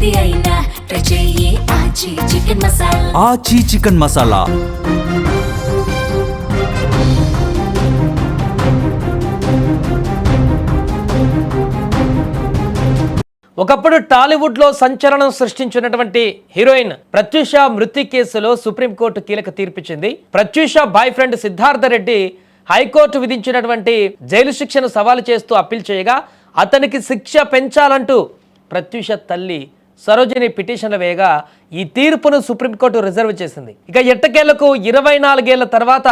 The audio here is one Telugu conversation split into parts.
ఏది అయినా ట్రై చెయ్యి ఆచి చికెన్ మసాలా. ఆచి చికెన్ మసాలా. ఒకప్పుడు టాలీవుడ్లో సంచలనం సృష్టించినటువంటి హీరోయిన్ ప్రత్యూష మృతి కేసులో సుప్రీంకోర్టు కీలక తీర్పిచ్చింది. Pratyusha boyfriend Siddharth Reddy high court విధించినటువంటి జైలు శిక్షను సవాలు చేస్తూ అప్పీల్ చేయగా అతనికి శిక్ష పెంచాలంటూ ప్రత్యూష తల్లి సరోజిని పిటిషన్లు వేయగా ఈ తీర్పును సుప్రీంకోర్టు రిజర్వ్ చేసింది. ఇక ఎట్టకేలకు 24 ఏళ్ల తర్వాత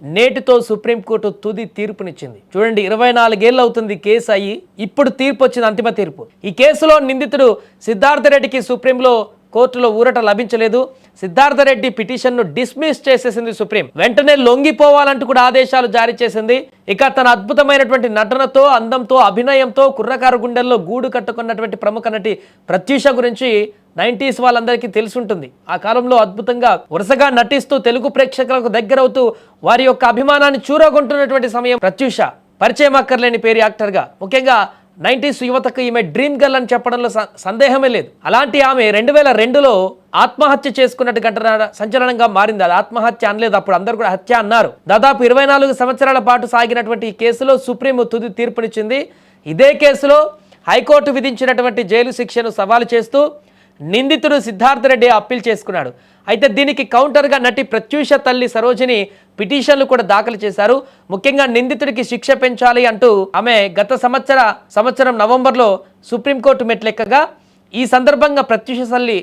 నేటితో సుప్రీంకోర్టు తుది తీర్పునిచ్చింది. చూడండి, 24 ఏళ్ళు అవుతుంది కేసు అయ్యి, ఇప్పుడు తీర్పు వచ్చింది, అంతిమ తీర్పు. ఈ కేసులో నిందితుడు సిద్ధార్థ రెడ్డికి సుప్రీంలో కోర్టులో ఊరట లభించలేదు. సిద్ధార్థ రెడ్డి పిటిషన్ను డిస్మిస్ చేసేసింది సుప్రీం. వెంటనే లొంగిపోవాలంటూ కూడా ఆదేశాలు జారీ చేసింది. ఇక తన అద్భుతమైనటువంటి నటనతో, అందంతో, అభినయంతో కుర్రకారు గుండెల్లో గూడు కట్టుకున్నటువంటి ప్రముఖ నటి ప్రత్యూష గురించి 90s వాళ్ళందరికీ తెలుసుంటుంది. ఆ కాలంలో అద్భుతంగా వరుసగా నటిస్తూ తెలుగు ప్రేక్షకులకు దగ్గరవుతూ వారి యొక్క అభిమానాన్ని చూరగొంటున్నటువంటి సమయం ప్రత్యూష. పరిచయం అక్కర్లేని పేరు యాక్టర్గా, ముఖ్యంగా 90s యువతకు ఈమె డ్రీమ్ గర్ల్ అని చెప్పడంలో సందేహమే లేదు. అలాంటి ఆమె 2002లో ఆత్మహత్య చేసుకున్నట్టు ఘటన సంచలనంగా మారింది. అది ఆత్మహత్య అనలేదు, అప్పుడు అందరూ కూడా హత్య అన్నారు. దాదాపు 24 సంవత్సరాల పాటు సాగినటువంటి ఈ కేసులో సుప్రీం తుది తీర్పునిచ్చింది. ఇదే కేసులో హైకోర్టు విధించినటువంటి జైలు శిక్షను సవాలు చేస్తూ నిందితుడు సిద్ధార్థ రెడ్డి అప్పీల్ చేసుకున్నాడు. అయితే దీనికి కౌంటర్గా నటి ప్రత్యూష తల్లి సరోజిని పిటిషన్లు కూడా దాఖలు చేశారు. ముఖ్యంగా నిందితుడికి శిక్ష పెంచాలి అంటూ ఆమె గత సంవత్సరం నవంబర్లో సుప్రీంకోర్టు మెట్లెక్కగా ఈ సందర్భంగా ప్రత్యూష తల్లి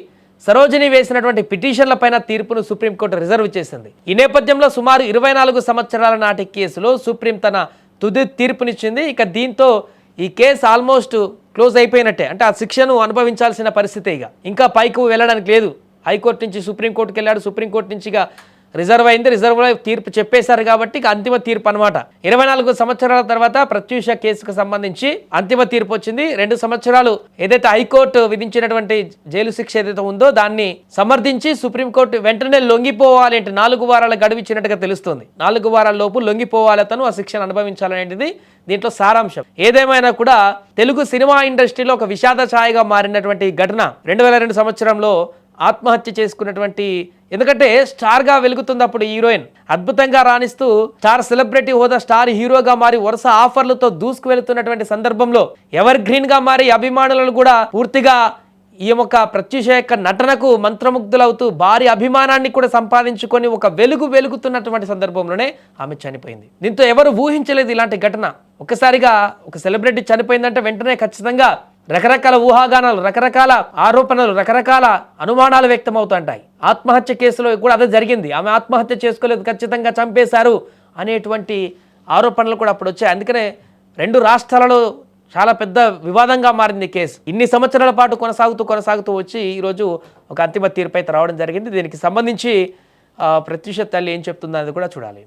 సరోజిని వేసినటువంటి పిటిషన్లపైన తీర్పును సుప్రీంకోర్టు రిజర్వ్ చేసింది. ఈ నేపథ్యంలో సుమారు 24 సంవత్సరాల నాటి కేసులో సుప్రీం తన తుది తీర్పునిచ్చింది. ఇక దీంతో ఈ కేసు ఆల్మోస్ట్ క్లోజ్ అయిపోయినట్టే, అంటే ఆ శిక్షను అనుభవించాల్సిన పరిస్థితి ఇంకా పైకి వెళ్ళడానికి లేదు. హైకోర్టు నుంచి సుప్రీంకోర్టుకి వెళ్ళాడు, సుప్రీంకోర్టు నుంచి ఇక రిజర్వ్ అయింది, రిజర్వ్లో తీర్పు చెప్పేశారు కాబట్టి ఇక అంతిమ తీర్పు అనమాట. 24 సంవత్సరాల తర్వాత ప్రత్యూష కేసుకు సంబంధించి అంతిమ తీర్పు వచ్చింది. 2 సంవత్సరాలు ఏదైతే హైకోర్టు విధించినటువంటి జైలు శిక్ష ఏదైతే ఉందో దాన్ని సమర్థించి సుప్రీంకోర్టు వెంటనే లొంగిపోవాలి అంటే 4 వారాల గడువు ఇచ్చినట్టుగా తెలుస్తుంది. 4 వారాల లోపు లొంగిపోవాలి, అతను ఆ శిక్షను అనుభవించాలనేది దీంట్లో సారాంశం. ఏదేమైనా కూడా తెలుగు సినిమా ఇండస్ట్రీలో ఒక విషాద ఛాయగా మారినటువంటి ఘటన 2002 సంవత్సరంలో ఆత్మహత్య చేసుకున్నటువంటి, ఎందుకంటే స్టార్గా వెలుగుతుంది అప్పుడు హీరోయిన్, అద్భుతంగా రాణిస్తూ స్టార్ సెలబ్రిటీ హోదా స్టార్ హీరోగా మారి వరుస ఆఫర్లతో దూసుకు వెళుతున్నటువంటి సందర్భంలో ఎవర్ గ్రీన్గా మారి అభిమానులను కూడా పూర్తిగా ఈ యొక్క ప్రత్యూష యొక్క నటనకు మంత్రముగ్ధులవుతూ భారీ అభిమానాన్ని కూడా సంపాదించుకొని ఒక వెలుగుతున్నటువంటి సందర్భంలోనే ఆమె చనిపోయింది. దీంతో ఎవరు ఊహించలేదు ఇలాంటి ఘటన. ఒక్కసారిగా ఒక సెలబ్రిటీ చనిపోయిందంటే వెంటనే ఖచ్చితంగా రకరకాల ఊహాగానాలు, రకరకాల ఆరోపణలు, రకరకాల అనుమానాలు వ్యక్తమవుతుంటాయి. ఆత్మహత్య కేసులో కూడా అదే జరిగింది. ఆమె ఆత్మహత్య చేసుకోలేదు, ఖచ్చితంగా చంపేశారు అనేటువంటి ఆరోపణలు కూడా అప్పుడు వచ్చాయి. అందుకనే 2 రాష్ట్రాలలో చాలా పెద్ద వివాదంగా మారింది కేసు. ఇన్ని సంవత్సరాల పాటు కొనసాగుతూ వచ్చి ఈరోజు ఒక అంతిమ తీర్పు అయితే రావడం జరిగింది. దీనికి సంబంధించి ప్రత్యూష తల్లి ఏం చెప్తుందో అది కూడా చూడాలి.